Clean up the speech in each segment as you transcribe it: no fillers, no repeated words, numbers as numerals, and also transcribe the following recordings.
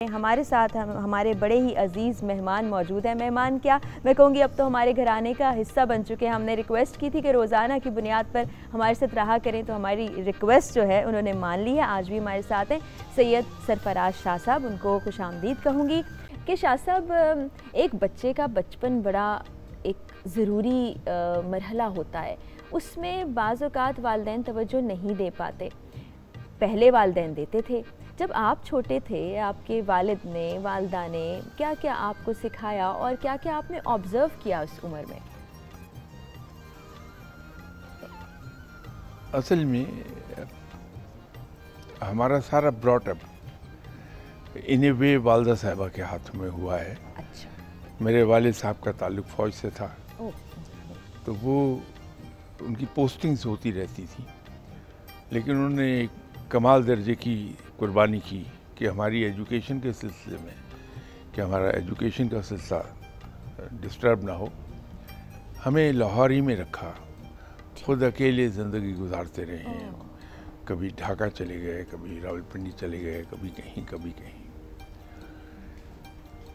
ہمارے ساتھ ہمارے بڑے ہی عزیز مہمان موجود ہیں۔ مہمان کیا میں کہوں گی، اب تو ہمارے گھرانے کا حصہ بن چکے ہیں۔ ہم نے ریکویسٹ کی تھی کہ روزانہ کی بنیاد پر ہمارے ساتھ رہا کریں، تو ہماری ریکویسٹ جو ہے انہوں نے مان لی ہے۔ آج بھی ہمارے ساتھ ہیں سید سرفراز شاہ صاحب، ان کو خوش آمدید کہوں گی کہ شاہ صاحب، ایک بچے کا بچپن بڑا ایک ضروری مرحلہ ہوتا ہے، اس میں بعض اوقات والدین توجہ نہیں دے پاتے، پہلے والدین دیتے تھے۔ جب آپ چھوٹے تھے، آپ کے والد نے، والدہ نے کیا کیا آپ کو سکھایا اور کیا کیا آپ نے آبزرو کیا اس عمر میں؟ اصل میں ہمارا سارا براٹ اپ ان اے وے والدہ صاحبہ کے ہاتھوں میں ہوا ہے۔ اچھا۔ میرے والد صاحب کا تعلق فوج سے تھا، تو وہ ان کی پوسٹنگز ہوتی رہتی تھی، لیکن انہوں نے ایک کمال درجے کی قربانی کی کہ ہماری ایجوکیشن کے سلسلے میں، کہ ہمارا ایجوکیشن کا سلسلہ ڈسٹرب نہ ہو، ہمیں لاہور ہی میں رکھا، خود اکیلے زندگی گزارتے رہے ہیں۔ کبھی ڈھاکہ چلے گئے، کبھی راولپنڈی چلے گئے، کبھی کہیں کبھی کہیں۔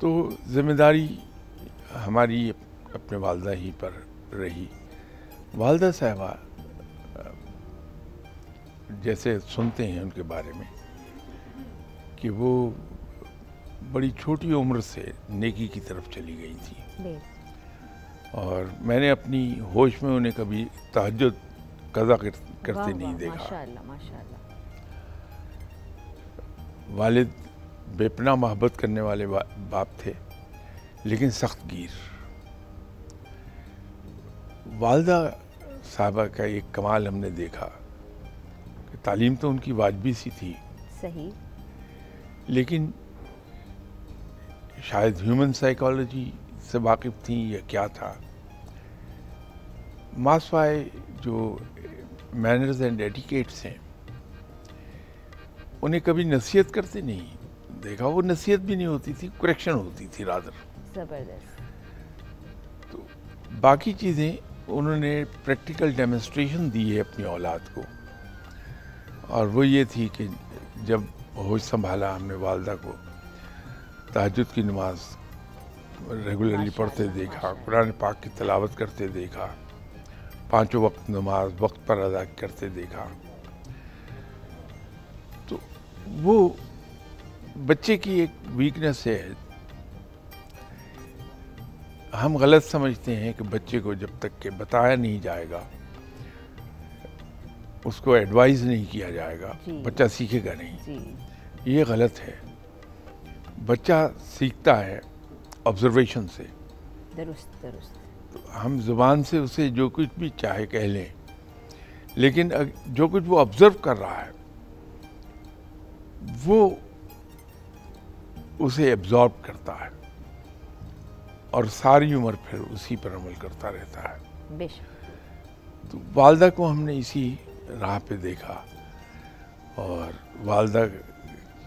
تو ذمہ داری ہماری اپنے والدہ ہی پر رہی۔ والدہ صاحبہ جیسے سنتے ہیں ان کے بارے میں کہ وہ بڑی چھوٹی عمر سے نیکی کی طرف چلی گئی تھی، اور میں نے اپنی ہوش میں انہیں کبھی تہجد قضا کرتے نہیں دیکھا۔ ماشاءاللہ ماشاءاللہ۔ والد بے پناہ محبت کرنے والے باپ تھے، لیکن سخت گیر۔ والدہ صاحبہ کا ایک کمال ہم نے دیکھا کہ تعلیم تو ان کی واجبی سی تھی، صحیح، لیکن شاید ہیومن سائیکالوجی سے واقف تھیں یا کیا تھا، ماسوائے جو مینرز اینڈ ایٹیکیٹس ہیں انہیں کبھی نصیحت کرتے نہیں دیکھا۔ وہ نصیحت بھی نہیں ہوتی تھی، کریکشن ہوتی تھی رادر۔ زبردست۔ تو باقی چیزیں انہوں نے پریکٹیکل ڈیمونسٹریشن دی ہے اپنی اولاد کو، اور وہ یہ تھی کہ جب ہوش سنبھالا ہم نے والدہ کو تہجد کی نماز ریگولرلی پڑھتے دیکھا، قرآن پاک کی تلاوت کرتے دیکھا، 5 وقت نماز وقت پر ادا کرتے دیکھا۔ تو وہ بچے کی ایک ویکنس ہے، ہم غلط سمجھتے ہیں کہ بچے کو جب تک کہ بتایا نہیں جائے گا، اس کو ایڈوائز نہیں کیا جائے گا، بچہ سیکھے گا نہیں۔ یہ غلط ہے۔ بچہ سیکھتا ہے آبزرویشن سے۔ درست درست۔ ہم زبان سے اسے جو کچھ بھی چاہے کہہ لیں، لیکن جو کچھ وہ آبزرو کر رہا ہے وہ اسے ایبزارب کرتا ہے، اور ساری عمر پھر اسی پر عمل کرتا رہتا ہے۔ بے شک۔ تو والدہ کو ہم نے اسی راہ پہ دیکھا، اور والدہ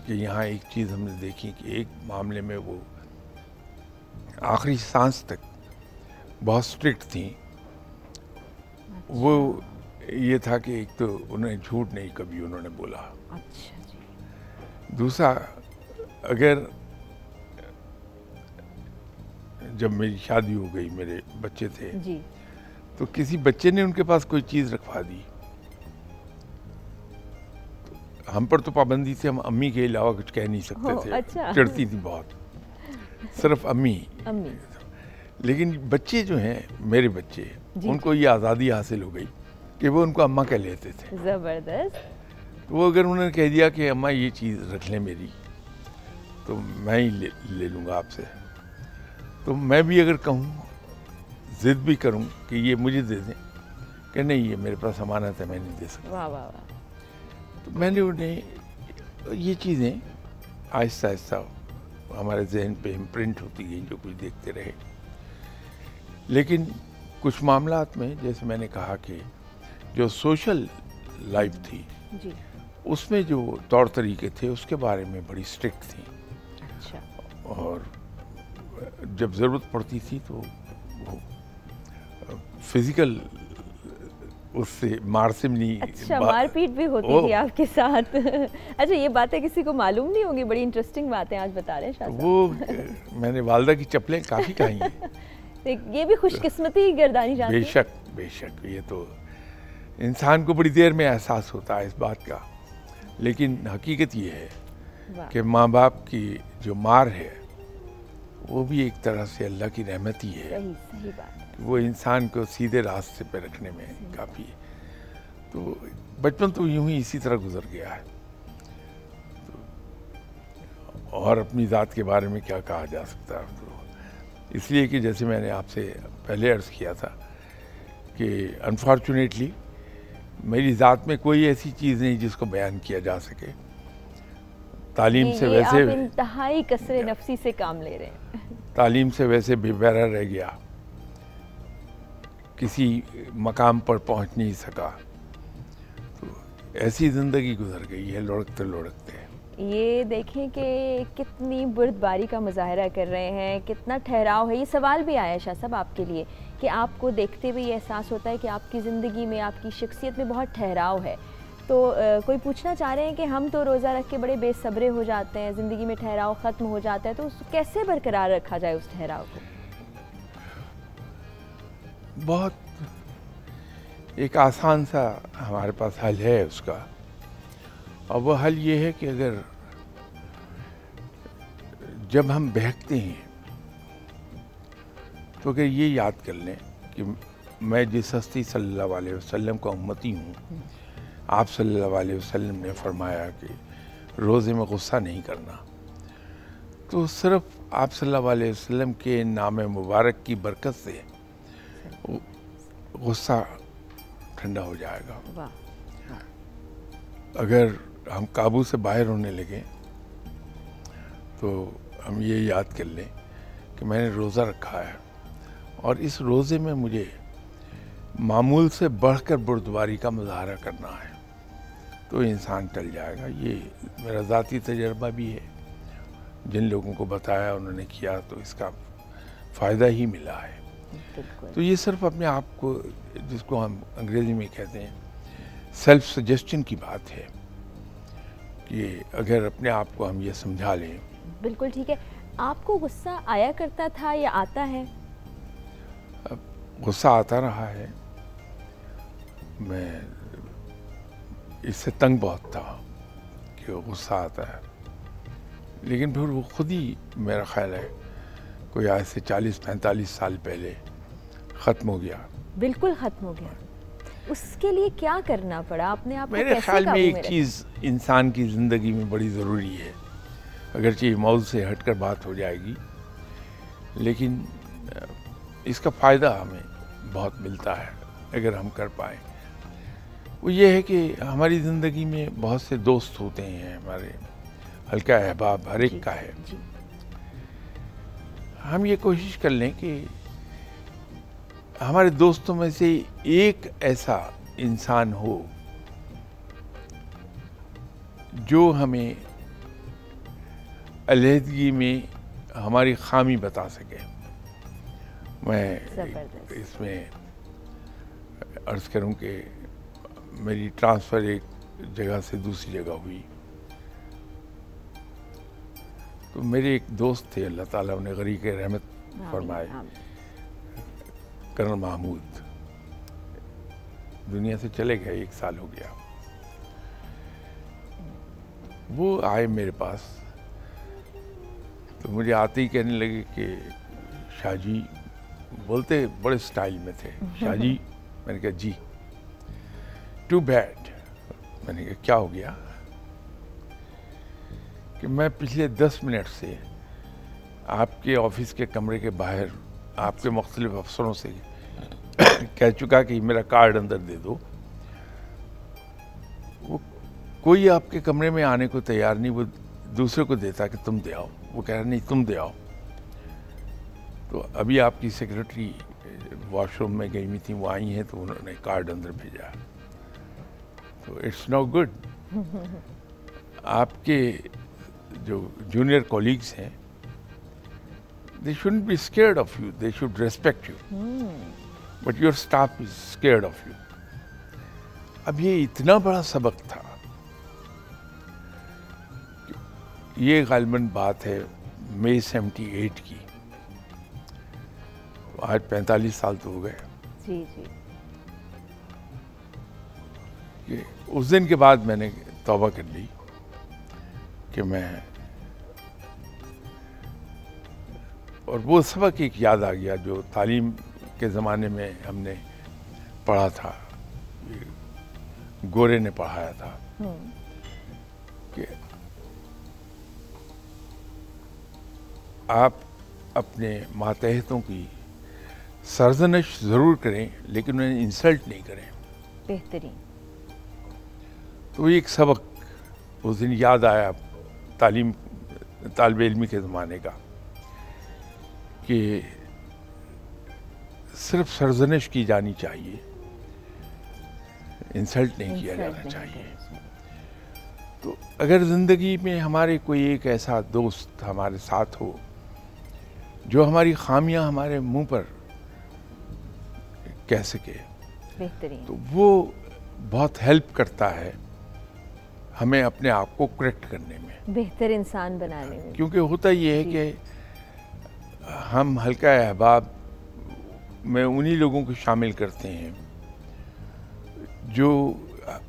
کہ یہاں ایک چیز ہم نے دیکھی کہ ایک معاملے میں وہ آخری سانس تک بہت اسٹرکٹ تھیں۔ وہ یہ تھا کہ ایک تو انہیں جھوٹ نہیں کبھی انہوں نے بولا۔ اچھا جی۔ دوسرا، اگر جب میری شادی ہو گئی، میرے بچے تھے جی، تو کسی بچے نے ان کے پاس کوئی چیز رکھوا دی، ہم پر تو پابندی تھی، ہم امی کے علاوہ کچھ کہہ نہیں سکتے تھے۔ اچھا۔ چڑھتی تھی بہت، صرف امی۔ لیکن بچے جو ہیں میرے بچے، ان کو یہ آزادی حاصل ہو گئی کہ وہ ان کو اماں کہہ لیتے تھے۔ زبردست۔ وہ اگر انہوں نے کہہ دیا کہ اماں یہ چیز رکھ لیں میری، تو میں ہی لے لوں گا آپ سے۔ تو میں بھی اگر کہوں، ضد بھی کروں کہ یہ مجھے دے دیں، کہ نہیں یہ میرے پاس امانت ہے، میں نہیں دے سکتا۔ واہ واہ واہ۔ تو میں نے انہیں یہ چیزیں آہستہ آہستہ ہمارے ذہن پہ امپرنٹ ہوتی گئیں، جو کچھ دیکھتے رہے۔ لیکن کچھ معاملات میں، جیسے میں نے کہا کہ جو سوشل لائف تھی، اس میں جو طور طریقے تھے اس کے بارے میں بڑی اسٹرکٹ تھیں۔ اچھا۔ اور جب ضرورت پڑتی تھی تو وہ فزیکل اس سے مار سے نہیں. اچھا مار پیٹ بھی ہوتی تھی آپ کے ساتھ. اچھا یہ باتیں کسی کو معلوم نہیں ہوں گی, بڑی انٹرسٹنگ باتیں آج بتا رہے ہیں شاہ صاحب. وہ میں نے والدہ کی چپلیں کافی کھائی ہیں. یہ بھی خوش قسمتی گردانی جاتی ہے. بے شک بے شک, یہ تو انسان کو بڑی دیر میں احساس ہوتا ہے اس بات کا, لیکن حقیقت یہ ہے کہ ماں باپ کی جو مار ہے وہ بھی ایک طرح سے اللہ کی رحمت ہی ہے. صحیح بات ہے. وہ انسان کو سیدھے راستے پہ رکھنے میں کافی ہے. تو بچپن تو یوں ہی اسی طرح گزر گیا ہے. اور اپنی ذات کے بارے میں کیا کہا جا سکتا ہے, تو اس لیے کہ جیسے میں نے آپ سے پہلے عرض کیا تھا کہ انفارچونیٹلی میری ذات میں کوئی ایسی چیز نہیں جس کو بیان کیا جا سکے. تعلیم سے ویسے آپ انتہائی کسرے نفسی سے کام لے رہے ہیں. تعلیم سے ویسے بے بہرا رہ گیا, کسی مقام پر پہنچ نہیں سکا, تو ایسی زندگی گزر گئی ہے لڑکتے لڑکتے. یہ دیکھیں کہ کتنی بردباری کا مظاہرہ کر رہے ہیں, کتنا ٹھہراؤ ہے. یہ سوال بھی آیا شاہ صاحب آپ کے لیے کہ آپ کو دیکھتے ہوئے یہ احساس ہوتا ہے کہ آپ کی زندگی میں, آپ کی شخصیت میں بہت ٹھہراؤ ہے. تو کوئی پوچھنا چاہ رہے ہیں کہ ہم تو روزہ رکھ کے بڑے بے صبرے ہو جاتے ہیں, زندگی میں ٹھہراؤ ختم ہو جاتا ہے, تو کیسے برقرار رکھا جائے اس ٹھہراؤ کو؟ بہت ایک آسان سا ہمارے پاس حل ہے اس کا, اور وہ حل یہ ہے کہ اگر جب ہم بہکتے ہیں تو اگر یہ یاد کر لیں کہ میں جس ہستی صلی اللہ علیہ وسلم کا امتی ہوں, آپ صلی اللہ علیہ وسلم نے فرمایا کہ روزے میں غصہ نہیں کرنا, تو صرف آپ صلی اللہ علیہ وسلم کے نام مبارک کی برکت سے غصہ ٹھنڈا ہو جائے گا. اگر ہم قابو سے باہر ہونے لگیں تو ہم یہ یاد کر لیں کہ میں نے روزہ رکھا ہے, اور اس روزے میں مجھے معمول سے بڑھ کر بردباری کا مظاہرہ کرنا ہے, تو انسان ٹل جائے گا. یہ میرا ذاتی تجربہ بھی ہے, جن لوگوں کو بتایا انہوں نے کیا تو اس کا فائدہ ہی ملا ہے. تو یہ صرف اپنے آپ کو, جس کو ہم انگریزی میں کہتے ہیں سیلف سجیسشن کی بات ہے, کہ اگر اپنے آپ کو ہم یہ سمجھا لیں. بالکل ٹھیک ہے. آپ کو غصہ آیا کرتا تھا یا آتا ہے؟ غصہ آتا رہا ہے. میں اس سے تنگ بہت تھا کہ غصہ آتا ہے, لیکن پھر وہ خود ہی میرا خیال ہے کوئی آج سے 40-45 سال پہلے ختم ہو گیا. بالکل ختم ہو گیا. اس کے لیے کیا کرنا پڑا آپ نے؟ آپ میرے خیال میں ایک چیز انسان کی زندگی میں بڑی ضروری ہے, اگرچہ یہ موضوع سے ہٹ کر بات ہو جائے گی, لیکن اس کا فائدہ ہمیں بہت ملتا ہے اگر ہم کر پائیں. وہ یہ ہے کہ ہماری زندگی میں بہت سے دوست ہوتے ہیں, ہمارے حلقہ احباب ہر ایک کا ہے. ہم یہ کوشش کر لیں کہ ہمارے دوستوں میں سے ایک ایسا انسان ہو جو ہمیں علیحدگی میں ہماری خامی بتا سکے. میں اس میں عرض کروں کہ میری ٹرانسفر ایک جگہ سے دوسری جگہ ہوئی, تو میرے ایک دوست تھے, اللہ تعالیٰ انہیں غریق رحمت فرمائے, کرنل محمود, دنیا سے چلے گئے, 1 سال ہو گیا. وہ آئے میرے پاس, تو مجھے آتے ہی کہنے لگے کہ شاہ جی, بولتے بڑے سٹائل میں تھے, شاہ جی. میں نے کہا جی. To bed. میں نے کہا کیا ہو گیا؟ کہ میں پچھلے 10 منٹ سے آپ کے آفس کے کمرے کے باہر آپ کے مختلف افسروں سے کہہ چکا کہ میرا کارڈ اندر دے دو. وہ کوئی آپ کے کمرے میں آنے کو تیار نہیں, وہ دوسرے کو دیتا کہ تم دے آؤ. وہ کہہ رہا نہیں تم دے آؤ. تو ابھی آپ کی سیکرٹری واش روم میں گئی ہوئی تھیں, وہ آئی ہیں, تو انہوں نے کارڈ اندر بھیجا. تو اٹس نو گڈ. آپ کے جو جونیئر کولیگز ہیں, they shouldn't be scared of you, they should respect you. But your staff is scared of you. اب یہ اتنا بڑا سبق تھا، یہ غالباً بات ہے مئی 78 کی، آج 45 سال تو ہو گئے۔ جی جی، کہ اس دن کے بعد میں نے توبہ کر لی کہ میں، اور وہ سبق ایک یاد آ گیا جو تعلیم کے زمانے میں ہم نے پڑھا تھا، گورے نے پڑھایا تھا کہ آپ اپنے ماتحتوں کی سرزنش ضرور کریں لیکن انہیں انسلٹ نہیں کریں۔ بہترین۔ تو یہ ایک سبق اس دن یاد آیا طالب علمی کے زمانے کا، کہ صرف سرزنش کی جانی چاہیے، انسلٹ نہیں کیا جانا چاہیے۔ تو اگر زندگی میں ہمارے کوئی ایک ایسا دوست ہمارے ساتھ ہو جو ہماری خامیاں ہمارے منہ پر کہہ سکے، بہترین، تو وہ بہت ہیلپ کرتا ہے ہمیں اپنے آپ کو کریکٹ کرنے میں، بہتر انسان بنانے میں۔ کیونکہ ہوتا یہ ہے کہ ہم حلقہ احباب میں انہی لوگوں کو شامل کرتے ہیں جو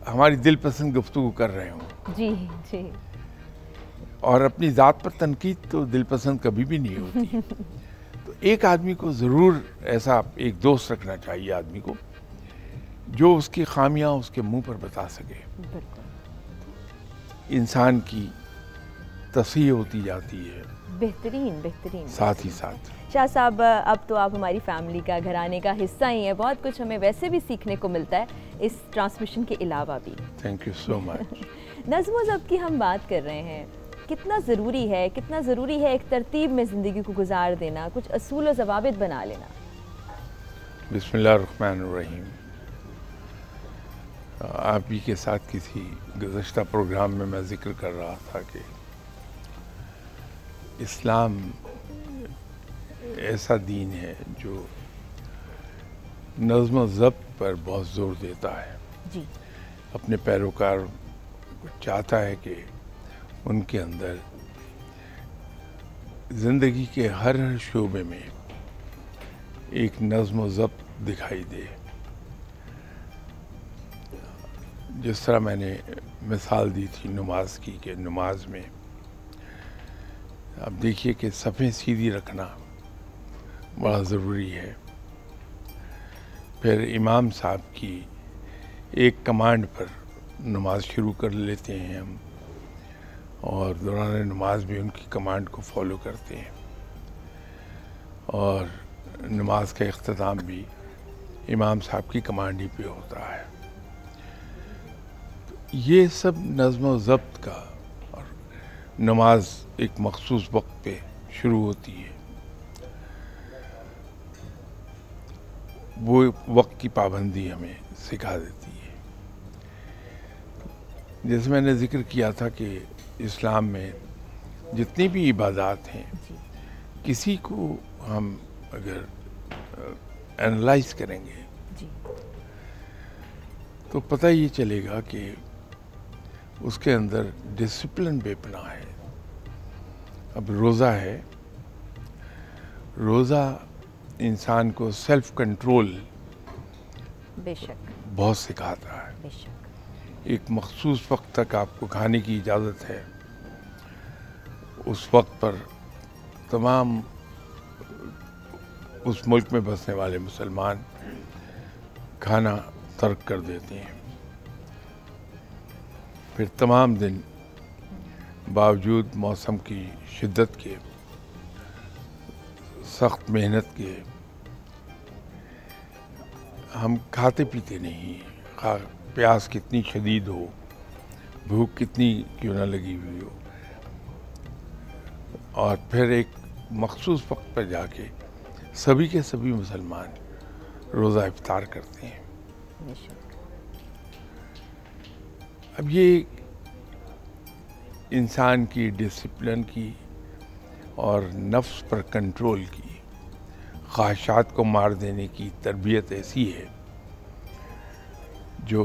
ہماری دل پسند گفتگو کر رہے ہوں، جی جی، اور اپنی ذات پر تنقید تو دل پسند کبھی بھی نہیں ہوتی۔ تو ایک آدمی کو ضرور ایسا ایک دوست رکھنا چاہیے آدمی کو جو اس کی خامیاں اس کے منہ پر بتا سکے۔ بالکل، انسان کی تصحیح ہوتی جاتی ہے بہترین بہترین۔ ساتھ ہی ساتھ۔ شاہ صاحب، اب تو آپ ہماری فیملی کا، گھرانے کا حصہ ہی ہیں، بہت کچھ ہمیں ویسے بھی سیکھنے کو ملتا ہے اس ٹرانسمیشن کے علاوہ بھی۔ تھینک یو سو مچ۔ نظم و ضبط کی ہم بات کر رہے ہیں، کتنا ضروری ہے ایک ترتیب میں زندگی کو گزار دینا، کچھ اصول و ضوابط بنا لینا؟ بسم اللہ الرحمن الرحیم۔ آپ ہی کے ساتھ کسی گزشتہ پروگرام میں ذکر کر رہا تھا کہ اسلام ایسا دین ہے جو نظم و ضبط پر بہت زور دیتا ہے۔ جی، اپنے پیروکار کو چاہتا ہے کہ ان کے اندر زندگی کے ہر شعبے میں ایک نظم و ضبط دکھائی دے۔ جس طرح میں نے مثال دی تھی نماز کی، کہ نماز میں اب دیکھیے کہ صفیں سیدھی رکھنا بڑا ضروری ہے۔ پھر امام صاحب کی ایک کمانڈ پر نماز شروع کر لیتے ہیں ہم، اور دوران نماز بھی ان کی کمانڈ کو فالو کرتے ہیں، اور نماز کا اختتام بھی امام صاحب کی کمانڈ ہی پہ ہوتا ہے۔ یہ سب نظم و ضبط کا، اور نماز ایک مخصوص وقت پہ شروع ہوتی ہے، وہ وقت کی پابندی ہمیں سکھا دیتی ہے۔ جیسے میں نے ذکر کیا تھا کہ اسلام میں جتنی بھی عبادات ہیں، کسی کو ہم اگر انالائز کریں گے تو پتہ یہ چلے گا کہ اس کے اندر ڈسپلن بے پناہ ہے۔ اب روزہ ہے، روزہ انسان کو سیلف کنٹرول بے شک بہت سکھاتا ہے۔ بے شک، ایک مخصوص وقت تک آپ کو کھانے کی اجازت ہے، اس وقت پر تمام اس ملک میں بسنے والے مسلمان کھانا ترک کر دیتے ہیں۔ پھر تمام دن باوجود موسم کی شدت کے، سخت محنت کے، ہم کھاتے پیتے نہیں، خواہ پیاس کتنی شدید ہو، بھوک کتنی کیوں نہ لگی ہوئی ہو، اور پھر ایک مخصوص وقت پر جا کے سبھی کے سبھی مسلمان روزہ افطار کرتے ہیں۔ اب یہ انسان کی ڈسپلن کی اور نفس پر کنٹرول کی، خواہشات کو مار دینے کی تربیت ایسی ہے جو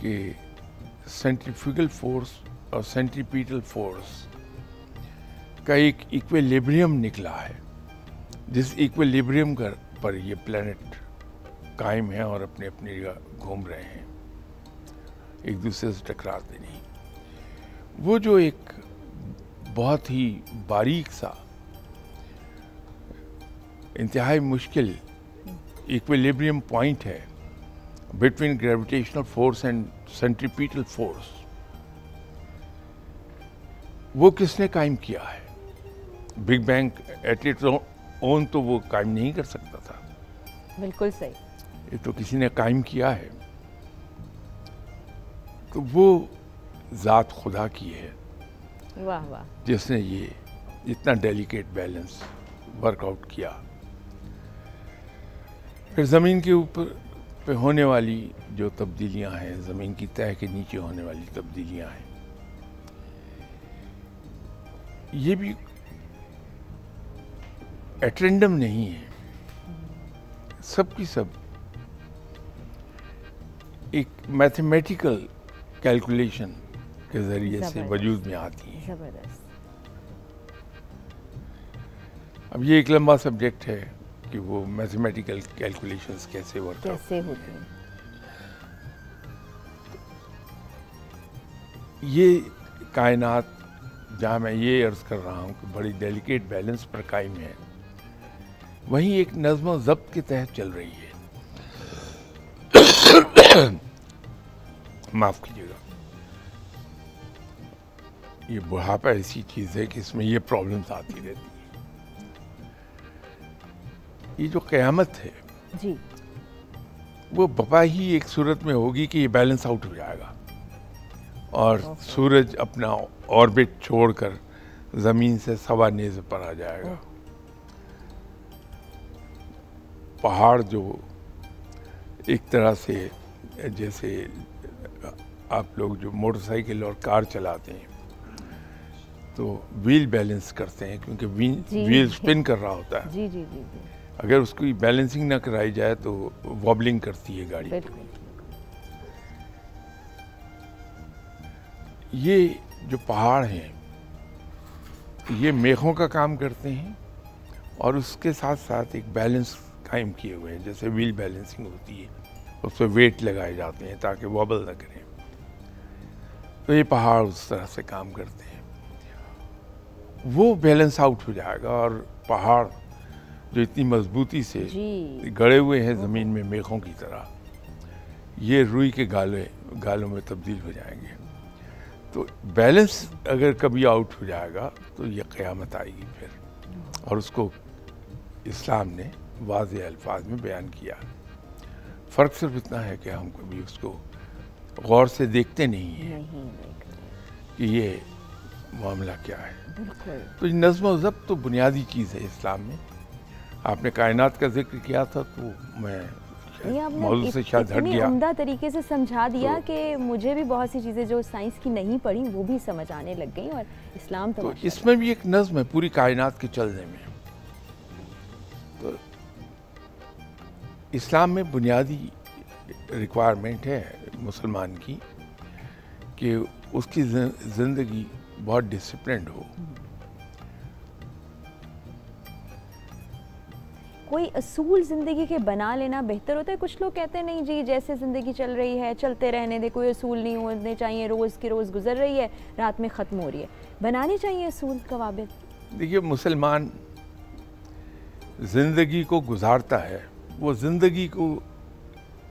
کہ سینٹریفیوگل فورس اور سینٹریپیٹل فورس کا ایک ایکویلیبریم نکلا ہے، جس ایکویلیبریم پر یہ پلانٹ قائم ہیں اور اپنے اپنی جگہ گھوم رہے ہیں، ایک دوسرے سے ٹکراتے نہیں۔ وہ جو ایک بہت ہی باریک سا انتہائی مشکل ایکویلیبریم پوائنٹ ہے between gravitational force and centripetal force, وہ کس نے قائم کیا ہے؟ Big bang at its own تو وہ قائم نہیں کر سکتا تھا۔ بالکل صحیح، یہ تو کسی نے قائم کیا ہے، تو وہ ذات خدا کی ہے، واہ واہ، جس نے یہ اتنا ڈیلیکیٹ بیلنس ورک آؤٹ کیا۔ پھر زمین کے اوپر پہ ہونے والی جو تبدیلیاں ہیں، زمین کی تہہ کے نیچے ہونے والی تبدیلیاں ہیں، یہ بھی ایٹرینڈم نہیں ہے، سب کی سب ایک میتھمیٹیکل کیلکولیشن کے ذریعے سے وجود میں آتی ہیں۔ زبردست۔ اب یہ ایک لمبا سبجیکٹ ہے کہ وہ میتھمیٹیکل کیلکولیشنز کیسے ورک کیسے ہوتے ہیں؟ یہ کائنات جہاں میں یہ عرض کر رہا ہوں کہ بڑی ڈیلیکیٹ بیلنس پر قائم ہے، وہیں ایک نظم و ضبط کے تحت چل رہی ہے۔ معاف کیجیے گا، یہ بڑھاپا ایسی چیز ہے کہ اس میں یہ پرابلمز آتی رہتی ہیں۔ یہ جو قیامت ہے جی، وہ بپا ہی ایک صورت میں ہوگی کہ یہ بیلنس آؤٹ ہو جائے گا اور سورج اپنا آربٹ چھوڑ کر زمین سے سوا نیزے پر آ جائے گا۔ پہاڑ جو ایک طرح سے جیسے آپ لوگ جو موٹر سائیکل اور کار چلاتے ہیں تو ویل بیلنس کرتے ہیں، کیونکہ ویل سپن کر رہا ہوتا ہے، جی جی جی جی، اگر اس کی بیلنسنگ نہ کرائی جائے تو وابلنگ کرتی ہے گاڑی۔ یہ جو پہاڑ ہیں یہ میخوں کا کام کرتے ہیں اور اس کے ساتھ ساتھ ایک بیلنس قائم کیے ہوئے ہیں، جیسے ویل بیلنسنگ ہوتی ہے، اس پہ ویٹ لگائے جاتے ہیں تاکہ وابل نہ کریں، تو یہ پہاڑ اس طرح سے کام کرتے ہیں۔ وہ بیلنس آؤٹ ہو جائے گا اور پہاڑ جو اتنی مضبوطی سے گڑے ہوئے ہیں زمین میں میخوں کی طرح، یہ روئی کے گالوں میں تبدیل ہو جائیں گے۔ تو بیلنس اگر کبھی آؤٹ ہو جائے گا تو یہ قیامت آئے گی پھر، اور اس کو اسلام نے واضح الفاظ میں بیان کیا۔ فرق صرف اتنا ہے کہ ہم کبھی اس کو غور سے دیکھتے نہیں ہیں کہ یہ معاملہ کیا ہے۔ تو یہ نظم و ضبط تو بنیادی چیز ہے اسلام میں۔ آپ نے کائنات کا ذکر کیا تھا تو میں موضوع سے شاید ہٹ گیا۔ عمدہ طریقے سے سمجھا دیا کہ مجھے بھی بہت سی چیزیں جو سائنس کی نہیں پڑھی وہ بھی سمجھ آنے لگ گئیں، اور اسلام تو اس میں بھی ایک نظم ہے پوری کائنات کے چلنے میں۔ تو اسلام میں بنیادی ریکوائرمنٹ ہے مسلمان کی کہ اس کی زندگی بہت ڈسپلنڈ ہو۔ کوئی اصول زندگی کے بنا لینا بہتر ہوتا ہے؟ کچھ لوگ کہتے ہیں نہیں جی جیسے زندگی چل رہی ہے چلتے رہنے دے، کوئی اصول نہیں ہونے چاہیے، روز کی روز گزر رہی ہے، رات میں ختم ہو رہی ہے، بنانے چاہیے اصول ضوابط۔ دیکھیے، مسلمان زندگی کو گزارتا ہے، وہ زندگی کو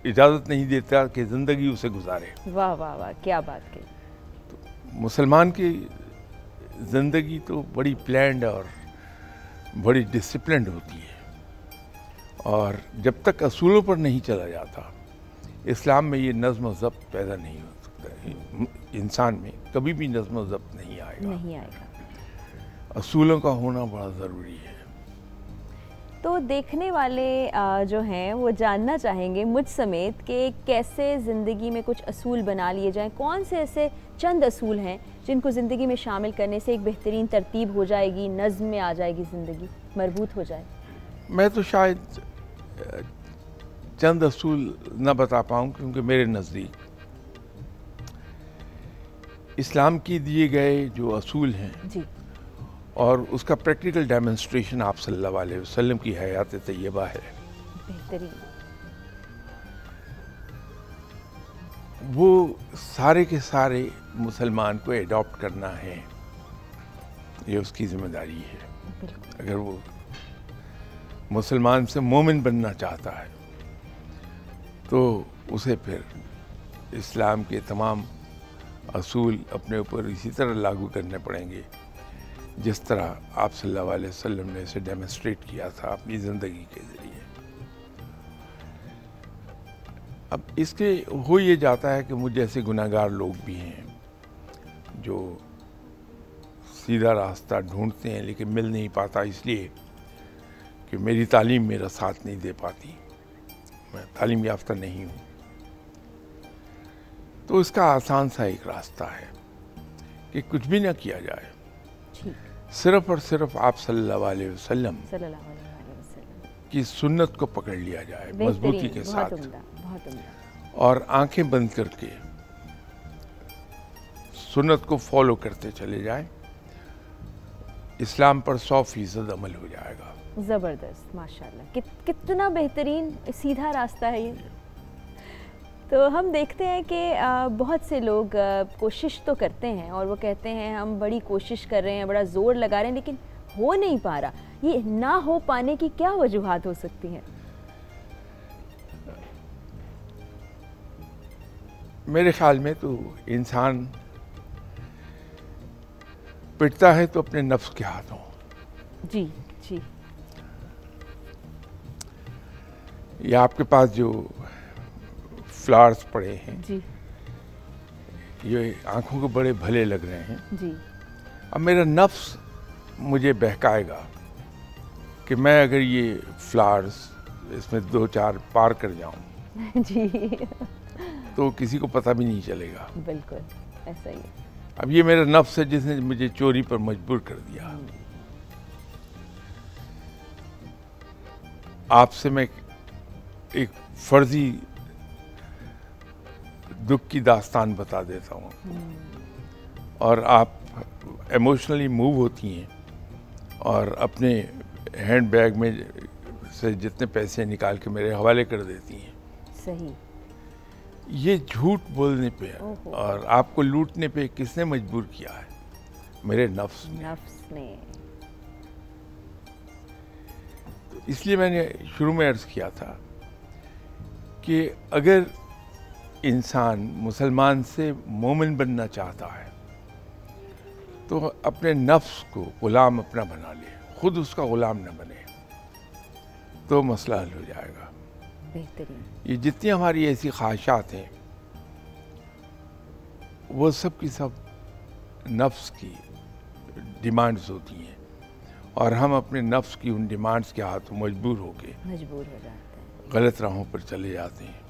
اجازت نہیں دیتا کہ زندگی اسے گزارے۔ واہ واہ واہ، کیا بات کی! مسلمان کی زندگی تو بڑی پلانڈ اور بڑی ڈسپلنڈ ہوتی ہے، اور جب تک اصولوں پر نہیں چلا جاتا اسلام میں یہ نظم و ضبط پیدا نہیں ہو سکتا۔ انسان میں کبھی بھی نظم و ضبط نہیں آئے گا، اصولوں کا ہونا بڑا ضروری ہے۔ تو دیکھنے والے جو ہیں وہ جاننا چاہیں گے مجھ سمیت کہ کیسے زندگی میں کچھ اصول بنا لیے جائیں، کون سے ایسے چند اصول ہیں جن کو زندگی میں شامل کرنے سے ایک بہترین ترتیب ہو جائے گی، نظم میں آ جائے گی، زندگی مربوط ہو جائے؟ میں تو شاید چند اصول نہ بتا پاؤں، کیونکہ میرے نزدیک اسلام کی دیے گئے جو اصول ہیں جی اور اس کا پریکٹیکل ڈیمونسٹریشن آپ صلی اللہ علیہ وسلم کی حیات طیبہ ہے. بہترین. وہ سارے کے سارے مسلمان کو ایڈاپٹ کرنا ہے، یہ اس کی ذمہ داری ہے. اگر وہ مسلمان سے مومن بننا چاہتا ہے تو اسے پھر اسلام کے تمام اصول اپنے اوپر اسی طرح لاگو کرنے پڑیں گے جس طرح آپ صلی اللہ علیہ وسلم نے اسے ڈیمونسٹریٹ کیا تھا اپنی زندگی کے ذریعے. اب اس کے ہو یہ جاتا ہے کہ مجھ جیسے گناہگار لوگ بھی ہیں جو سیدھا راستہ ڈھونڈتے ہیں لیکن مل نہیں پاتا، اس لیے کہ میری تعلیم میرا ساتھ نہیں دے پاتی، میں تعلیم یافتہ نہیں ہوں. تو اس کا آسان سا ایک راستہ ہے کہ کچھ بھی نہ کیا جائے، صرف اور صرف آپ صلی اللہ علیہ وسلم کی سنت کو پکڑ لیا جائے مضبوطی کے ساتھ، اور آنکھیں بند کر کے سنت کو فالو کرتے چلے جائیں. اسلام پر 100% عمل ہو جائے گا. زبردست، ماشاءاللہ، کتنا بہترین سیدھا راستہ ہے یہ. تو ہم دیکھتے ہیں کہ بہت سے لوگ کوشش تو کرتے ہیں اور وہ کہتے ہیں ہم بڑی کوشش کر رہے ہیں، بڑا زور لگا رہے ہیں، لیکن ہو نہیں پا رہا. یہ نہ ہو پانے کی کیا وجوہات ہو سکتی ہیں؟ میرے خیال میں تو انسان پٹتا ہے تو اپنے نفس کے ہاتھوں. جی جی. یہ آپ کے پاس جو فلاورز پڑے ہیں جی یہ آنکھوں کو بڑے بھلے لگ رہے ہیں. جی. اب میرا نفس مجھے بہکائے گا کہ میں اگر یہ فلاورز اس میں 2-4 پار کر جاؤں جی تو کسی کو پتہ بھی نہیں چلے گا. بالکل ایسا ہی. اب یہ میرا نفس ہے جس نے مجھے چوری پر مجبور کر دیا. آپ سے میں ایک فرضی دکھ کی داستان بتا دیتا ہوں اور آپ ایموشنلی موو ہوتی ہیں اور اپنے ہینڈ بیگ میں سے جتنے پیسے نکال کے میرے حوالے کر دیتی ہیں. صحیح. یہ جھوٹ بولنے پہ اور آپ کو لوٹنے پہ کس نے مجبور کیا ہے؟ میرے نفس نے. اس لیے میں نے شروع میں عرض کیا تھا کہ اگر انسان مسلمان سے مومن بننا چاہتا ہے تو اپنے نفس کو غلام اپنا بنا لے، خود اس کا غلام نہ بنے، تو مسئلہ حل ہو جائے گا. بہترین. یہ جتنی ہماری ایسی خواہشات ہیں وہ سب کی سب نفس کی ڈیمانڈز ہوتی ہیں اور ہم اپنے نفس کی ان ڈیمانڈز کے ہاتھوں مجبور ہو کے جاتے ہیں، غلط راہوں پر چلے جاتے ہیں.